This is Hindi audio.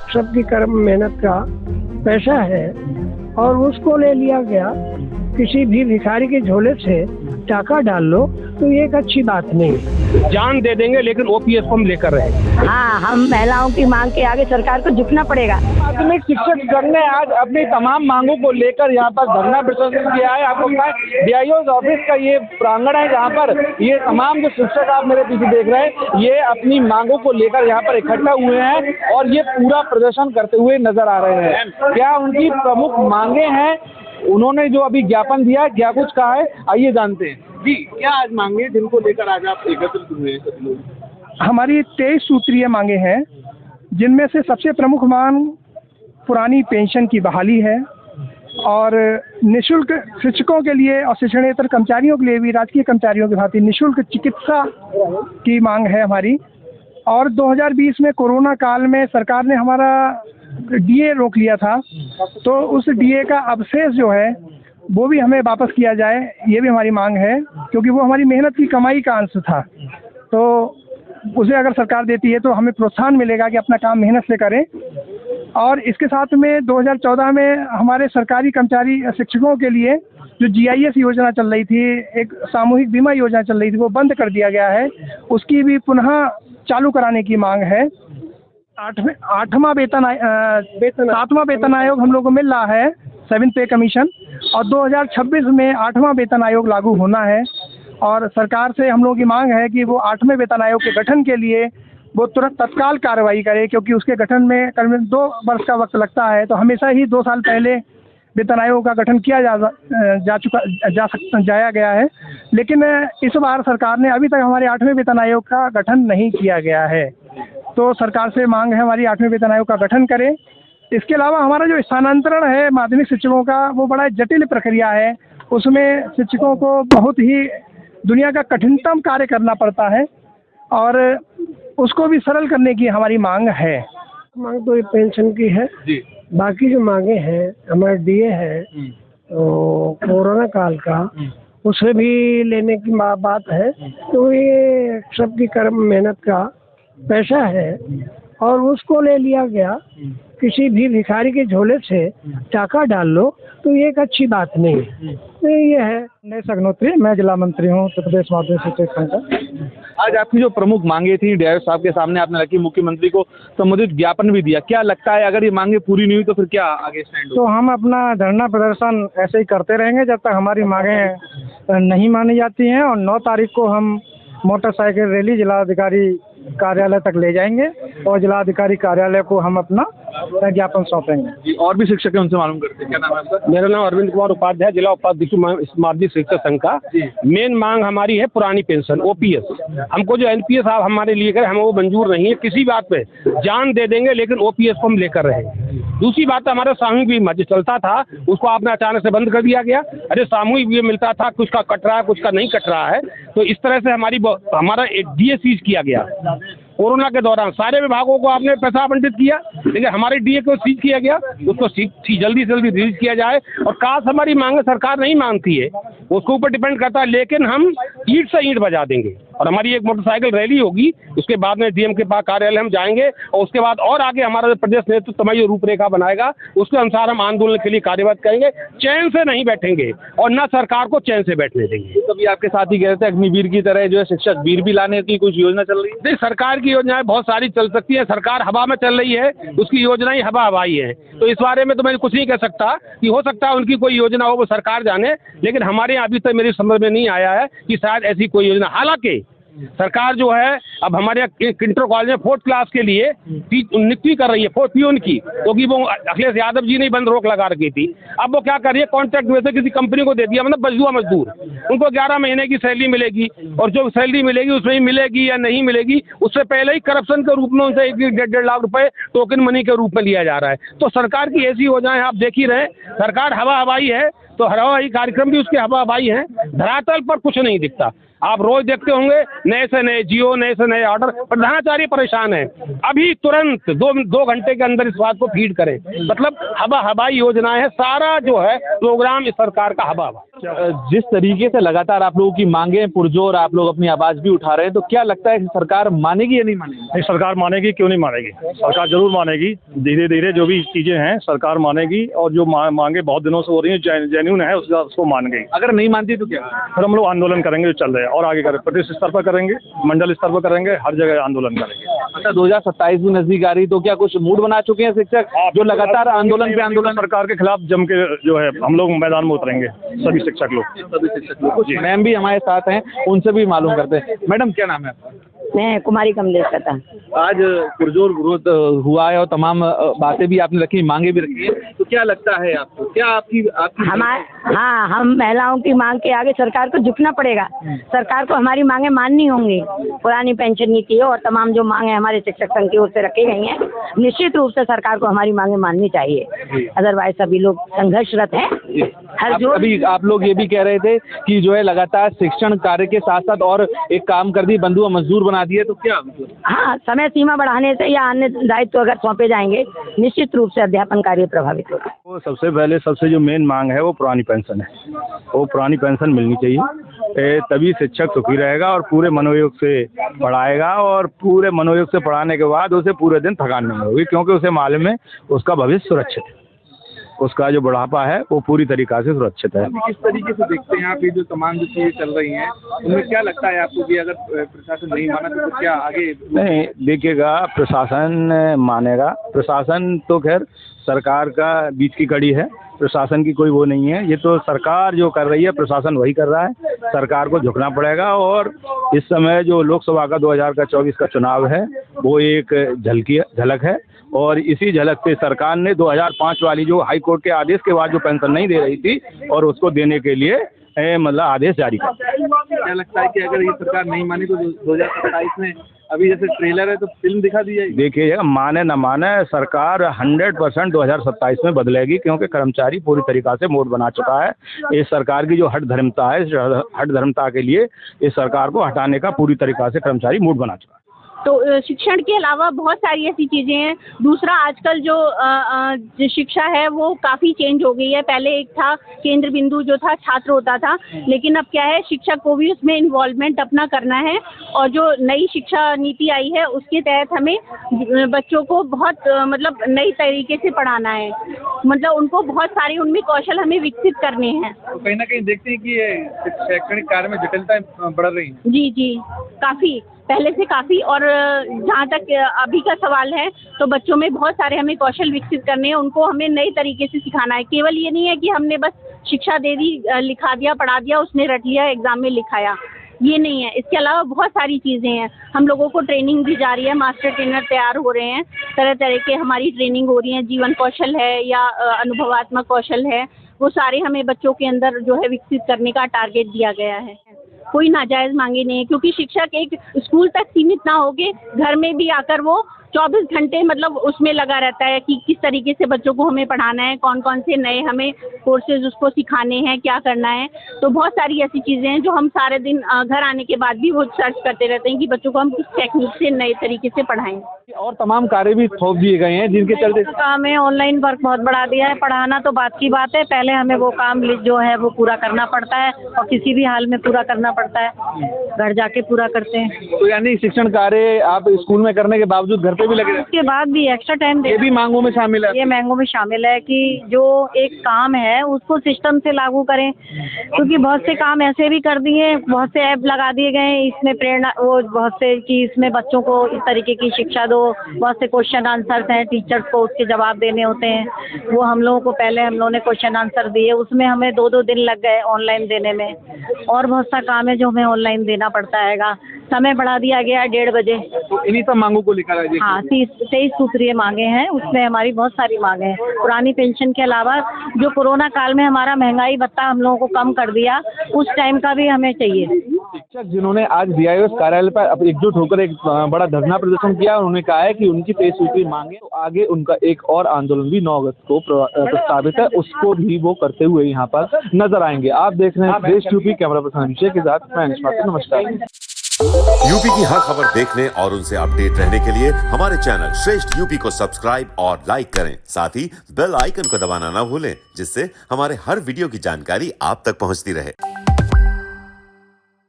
सबकी कर्म मेहनत का पैसा है और उसको ले लिया गया। किसी भी भिखारी के झोले से टाका डाल लो तो ये एक अच्छी बात नहीं। जान दे देंगे लेकिन ओपीएस को हम लेकर रहे। हाँ, हम महिलाओं की मांग के आगे सरकार को झुकना पड़ेगा। माध्यमिक शिक्षक गण ने आज अपनी तमाम मांगों को लेकर यहाँ पर धरना प्रदर्शन किया है। आपको पता है डीआईओ ऑफिस का ये प्रांगण है जहाँ पर ये तमाम जो शिक्षक आप मेरे पीछे देख रहे हैं ये अपनी मांगों को लेकर यहाँ पर इकट्ठा हुए हैं और ये पूरा प्रदर्शन करते हुए नजर आ रहे हैं। क्या उनकी प्रमुख मांगे हैं, उन्होंने जो अभी ज्ञापन दिया है, क्या कुछ कहा है, आइए जानते हैं। जी, क्या आज मांगे जिनको लेकर आज आप एकत्रित हुए हैं सभी लोग? हमारी 23 सूत्रीय मांगे हैं, जिनमें से सबसे प्रमुख मांग पुरानी पेंशन की बहाली है और निःशुल्क शिक्षकों के लिए और शिक्षणेतर कर्मचारियों के लिए भी राजकीय कर्मचारियों की भांति निःशुल्क चिकित्सा की मांग है हमारी। और 2020 में कोरोना काल में सरकार ने हमारा डीए रोक लिया था, तो उस डीए का अवशेष जो है वो भी हमें वापस किया जाए, ये भी हमारी मांग है, क्योंकि वो हमारी मेहनत की कमाई का अंश था। तो उसे अगर सरकार देती है तो हमें प्रोत्साहन मिलेगा कि अपना काम मेहनत से करें। और इसके साथ में 2014 में हमारे सरकारी कर्मचारी शिक्षकों के लिए जो जीआईएस योजना चल रही थी, एक सामूहिक बीमा योजना चल रही थी, वो बंद कर दिया गया है, उसकी भी पुनः चालू कराने की मांग है। सातवां वेतन आयोग हम लोगों को मिल रहा है, 7th पे कमीशन, और 2026 में 8वां वेतन आयोग लागू होना है। और सरकार से हम लोगों की मांग है कि वो 8वें वेतन आयोग के गठन के लिए वो तुरंत तत्काल कार्रवाई करे, क्योंकि उसके गठन में करीबन 2 वर्ष का वक्त लगता है। तो हमेशा ही 2 साल पहले वेतन आयोग का गठन किया जाया गया है, लेकिन इस बार सरकार ने अभी तक हमारे 8वें वेतन आयोग का गठन नहीं किया गया है। तो सरकार से मांग है हमारी 8वें वेतन आयोग का गठन करें। इसके अलावा हमारा जो स्थानांतरण है माध्यमिक शिक्षकों का, वो बड़ा जटिल प्रक्रिया है। उसमें शिक्षकों को बहुत ही दुनिया का कठिनतम कार्य करना पड़ता है और उसको भी सरल करने की हमारी मांग है। मांग तो पेंशन की है जी। बाकी जो मांगे हैं हमारा डीए है तो कोरोना काल का, उसे भी लेने की बात है। तो ये सबकी कर्म मेहनत का पैसा है और उसको ले लिया गया। किसी भी भिखारी के झोले से टाका डाल लो तो ये एक अच्छी बात नहीं। तो ये है नरेश अग्निहोत्री, मैं जिला मंत्री हूँ उत्तर प्रदेश माध्यमिक शिक्षक संघ का। आज आपकी जो प्रमुख मांगे थी डीआईओ साहब के सामने आपने रखी, मुख्यमंत्री को संबोधित ज्ञापन भी दिया, क्या लगता है अगर ये मांगे पूरी नहीं हुई तो फिर क्या आगे स्टैंड? तो हम अपना धरना प्रदर्शन ऐसे ही करते रहेंगे जब तक हमारी मांगे नहीं मानी जाती हैं। और 9 तारीख को हम मोटरसाइकिल रैली जिलाधिकारी कार्यालय तक ले जाएंगे और जिलाधिकारी कार्यालय को हम अपना ज्ञापन सौंपेंगे। जी, और भी शिक्षक हैं, उनसे मालूम करते हैं। क्या नाम है आपका? मेरा नाम अरविंद कुमार उपाध्याय, जिला उपाध्यक्ष माध्यमिक शिक्षक संघ का। मेन मांग हमारी है पुरानी पेंशन ओपीएस। हमको जो एनपीएस आप हमारे लिए करें, हमें वो मंजूर नहीं है। किसी बात पे जान दे देंगे लेकिन ओपीएस को हम लेकर रहे। दूसरी बात, हमारा सामूहिक बीमा जो चलता था उसको आपने अचानक से बंद कर दिया गया। अरे सामूहिक बीमा मिलता था, कुछ का कट रहा है, कुछ का नहीं कट रहा है। तो इस तरह से हमारा डीए सीज किया गया। कोरोना के दौरान सारे विभागों को आपने पैसा आवंटित किया, लेकिन हमारे डीए को सीज किया गया। उसको जल्दी से जल्दी रिलीज किया जाए। और काश हमारी मांग सरकार नहीं मानती है, उसके ऊपर डिपेंड करता है, लेकिन हम ईंट से ईंट बजा देंगे। और हमारी एक मोटरसाइकिल रैली होगी, उसके बाद में डीएम के पास कार्यालय हम जाएंगे और उसके बाद और आगे हमारा प्रदेश नेतृत्व जो रूपरेखा बनाएगा उसके अनुसार हम आंदोलन के लिए कार्यरत करेंगे। चैन से नहीं बैठेंगे और न सरकार को चैन से बैठने देंगे। कभी आपके साथ ही कह रहे थे अग्निवीर की तरह जो है शिक्षक वीर भी लाने की कुछ योजना चल रही है? देख, सरकार की योजनाएं बहुत सारी चल सकती है। सरकार हवा में चल रही है, उसकी योजनाएं हवा हवाई है। तो इस बारे में तो मैं कुछ नहीं कह सकता कि हो सकता है उनकी कोई योजना हो, वो सरकार जाने। लेकिन हमारे यहाँ अभी तक मेरी समझ में नहीं आया है कि शायद ऐसी कोई योजना। हालांकि सरकार जो है अब हमारे इंटर कॉलेज में 4th क्लास के लिए नियुक्ति कर रही है, पियून की, क्योंकि वो अखिलेश यादव जी ने बंद रोक लगा रखी थी। अब वो क्या कर रही है, कॉन्ट्रैक्ट में से किसी कंपनी को दे दिया, मतलब बजुआ मजदूर। उनको 11 महीने की सैलरी मिलेगी और जो सैलरी मिलेगी उसमें ही मिलेगी या नहीं मिलेगी, उससे पहले ही करप्शन के रूप में उनसे 1-1.5 लाख रुपए टोकन मनी के रूप में लिया जा रहा है। तो सरकार की ऐसी योजनाएं आप देख ही रहे। सरकार हवा हवाई है तो हवा हवाई कार्यक्रम भी उसके हवा हवाई है, धरातल पर कुछ नहीं दिखता। आप रोज देखते होंगे नए से नए जियो, नए से नए ऑर्डर। प्रधानाचार्य परेशान है, अभी तुरंत दो घंटे के अंदर इस बात को फीड करें। मतलब हवाई योजनाएं है, सारा जो है प्रोग्राम इस सरकार का हवा। जिस तरीके से लगातार आप लोगों की मांगें पुरजोर, आप लोग अपनी आवाज भी उठा रहे हैं, तो क्या लगता है कि सरकार मानेगी या नहीं मानेगी? नहीं, सरकार मानेगी, क्यों नहीं मानेगी? सरकार जरूर मानेगी। धीरे धीरे जो भी चीजें हैं सरकार मानेगी, और जो मांगे बहुत दिनों से हो रही है जेन्युइन है उसको मान गई। अगर नहीं मानती तो क्या? फिर हम लोग आंदोलन करेंगे जो चल रहे हैं, और आगे करें, प्रदेश स्तर पर करेंगे, मंडल स्तर पर करेंगे, हर जगह आंदोलन करेंगे। अच्छा, 2027 भी नजदीक आ रही, तो क्या कुछ मूड बना चुके हैं शिक्षक जो लगातार आंदोलन पे आंदोलन? सरकार के खिलाफ जम के जो है हम लोग मैदान में उतरेंगे, सभी शिक्षक लोग। कुछ मैम भी हमारे साथ हैं, उनसे भी मालूम करते हैं। मैडम, क्या नाम है आपका? मैं कुमारी कमलेश कथा। आज पुरजोर विरोध हुआ है और तमाम बातें भी आपने रखी, मांगे भी रखी है, तो क्या लगता है आपको? क्या आपकी हाँ, हम महिलाओं की मांग के आगे सरकार को झुकना पड़ेगा। सरकार को हमारी मांगे माननी होंगी। पुरानी पेंशन नीति है और तमाम जो मांगे हमारे शिक्षक संघ की ओर से रखी गई हैं, निश्चित रूप से सरकार को हमारी मांगे माननी चाहिए। अदरवाइज सभी लोग संघर्षरत हैं। अभी आप लोग ये भी कह रहे थे कि जो है लगातार शिक्षण कार्य के साथ साथ और एक काम कर दी, बंधुआ मजदूर बना दिए, तो क्या? हाँ, समय सीमा बढ़ाने से या अन्य दायित्व अगर सौंपे जाएंगे, निश्चित रूप से अध्यापन कार्य प्रभावित होगा। वो सबसे पहले सबसे जो मेन मांग है वो पुरानी पेंशन है। वो पुरानी पेंशन मिलनी चाहिए, तभी शिक्षक सुखी रहेगा और पूरे मनोयोग से पढ़ाएगा, और पूरे मनोयोग से पढ़ाने के बाद उसे पूरे दिन थकान नहीं होगी, क्योंकि उसे मालूम है उसका भविष्य सुरक्षित है, उसका जो बुढ़ापा है वो पूरी तरीक़ा से सुरक्षित है। किस तरीके से देखते हैं आप ये जो तमाम जो चीज़ें चल रही हैं, उनमें क्या लगता है आपको कि अगर प्रशासन नहीं माना तो क्या आगे? नहीं, देखिएगा, प्रशासन मानेगा। प्रशासन तो खैर सरकार का बीच की कड़ी है, प्रशासन की कोई वो नहीं है। ये तो सरकार जो कर रही है, प्रशासन वही कर रहा है। सरकार को झुकना पड़ेगा, और इस समय जो लोकसभा का 2024 का चुनाव है वो एक झलक है, और इसी झलक से सरकार ने 2005 वाली जो हाई कोर्ट के आदेश के बाद जो पेंशन नहीं दे रही थी, और उसको देने के लिए मतलब आदेश जारी कर। क्या लगता है कि अगर ये सरकार नहीं मानी तो 2027 में अभी जैसे ट्रेलर है तो फिल्म दिखा दी जाएगी? देखिएगा, माने न माने, सरकार 100% 2027 में बदलेगी, क्योंकि कर्मचारी पूरी तरीक़ा से मोड बना चुका है। इस सरकार की जो हठ धर्मता है, इस हठ धर्मता के लिए इस सरकार को हटाने का पूरी तरीक़ा से कर्मचारी मूड बना चुका है। तो शिक्षण के अलावा बहुत सारी ऐसी चीज़ें हैं। दूसरा, आजकल जो शिक्षा है वो काफ़ी चेंज हो गई है। पहले एक था केंद्र बिंदु जो था छात्र होता था, लेकिन अब क्या है, शिक्षक को भी उसमें इन्वॉल्वमेंट अपना करना है। और जो नई शिक्षा नीति आई है उसके तहत हमें बच्चों को बहुत मतलब नई तरीके से पढ़ाना है। मतलब उनको बहुत सारे उनमें कौशल हमें विकसित करने हैं। तो कहीं ना कहीं देखते हैं कि ये शैक्षणिक कार्य में जटिलताएं बढ़ रही हैं। जी, काफ़ी पहले से काफ़ी। और जहाँ तक अभी का सवाल है, तो बच्चों में बहुत सारे हमें कौशल विकसित करने हैं। उनको हमें नई तरीके से सिखाना है। केवल ये नहीं है कि हमने बस शिक्षा दे दी, लिखा दिया, पढ़ा दिया, उसने रट लिया, एग्जाम में लिखाया, ये नहीं है। इसके अलावा बहुत सारी चीज़ें हैं। हम लोगों को ट्रेनिंग दी जा रही है, मास्टर ट्रेनर तैयार हो रहे हैं, तरह तरह के हमारी ट्रेनिंग हो रही है। जीवन कौशल है या अनुभवात्मक कौशल है, वो सारे हमें बच्चों के अंदर जो है विकसित करने का टारगेट दिया गया है। कोई नाजायज़ मांगे नहीं है, क्योंकि शिक्षक एक स्कूल तक सीमित ना होके घर में भी आकर वो 24 घंटे मतलब उसमें लगा रहता है कि किस तरीके से बच्चों को हमें पढ़ाना है, कौन कौन से नए हमें कोर्सेज उसको सिखाने हैं, क्या करना है। तो बहुत सारी ऐसी चीज़ें हैं जो हम सारे दिन घर आने के बाद भी वो सर्च करते रहते हैं कि बच्चों को हम किस टेक्निक से नए तरीके से पढ़ाएं। और तमाम कार्य भी थोप दिए गए हैं जिनके चलते काम है, ऑनलाइन वर्क बहुत बढ़ा दिया है। पढ़ाना तो बात की बात है, पहले हमें वो काम जो है वो पूरा करना पड़ता है, और किसी भी हाल में पूरा करना पड़ता है, घर जाके पूरा करते हैं। तो यानी शिक्षण कार्य आप स्कूल में करने के बावजूद घर पे भी लगे, उसके बाद भी एक्स्ट्रा टाइम ये भी मांगों में शामिल है। ये मांगों में शामिल है कि जो एक काम है उसको सिस्टम से लागू करें, क्योंकि बहुत से काम ऐसे भी कर दिए, बहुत से ऐप लगा दिए गए इसमें प्रेरणा, वो बहुत से कि इसमें बच्चों को इस तरीके की शिक्षा दो। बहुत से क्वेश्चन आंसर्स हैं, टीचर्स को उसके जवाब देने होते हैं, वो हम लोगों को पहले हम लोगों ने क्वेश्चन आंसर दिए, उसमें हमें 2-2 दिन लग गए ऑनलाइन देने में। और बहुत सा काम है जो हमें ऑनलाइन देना पड़ता है। समय बढ़ा दिया गया 1:30 बजे। तो इन्हीं सब मांगों को लेकर हाँ, 23 सूत्रीय मांगे हैं, उसमें हमारी बहुत सारी मांगे हैं। पुरानी पेंशन के अलावा जो कोरोना काल में हमारा महंगाई भत्ता हम लोगों को कम कर दिया, उस टाइम का भी हमें चाहिए। शिक्षक जिन्होंने आज डीआईओ कार्यालय पर एकजुट होकर एक बड़ा धरना प्रदर्शन किया, उन्होंने कहा है कि उनकी 23 सूत्री मांगे तो आगे उनका एक और आंदोलन भी 9 अगस्त को प्रस्तावित है, उसको भी वो करते हुए यहाँ पर नजर आएंगे। आप देख रहे हैं श्रेष्ठ यूपी, कैमरा पर्सन अभिषेक के साथ मैं अनिश पात्र। नमस्कार। यूपी की हर खबर देखने और उनसे अपडेट रहने के लिए हमारे चैनल श्रेष्ठ यूपी को सब्सक्राइब और लाइक करें, साथ ही बेल आइकन को दबाना ना भूलें, जिससे हमारे हर वीडियो की जानकारी आप तक पहुंचती रहे।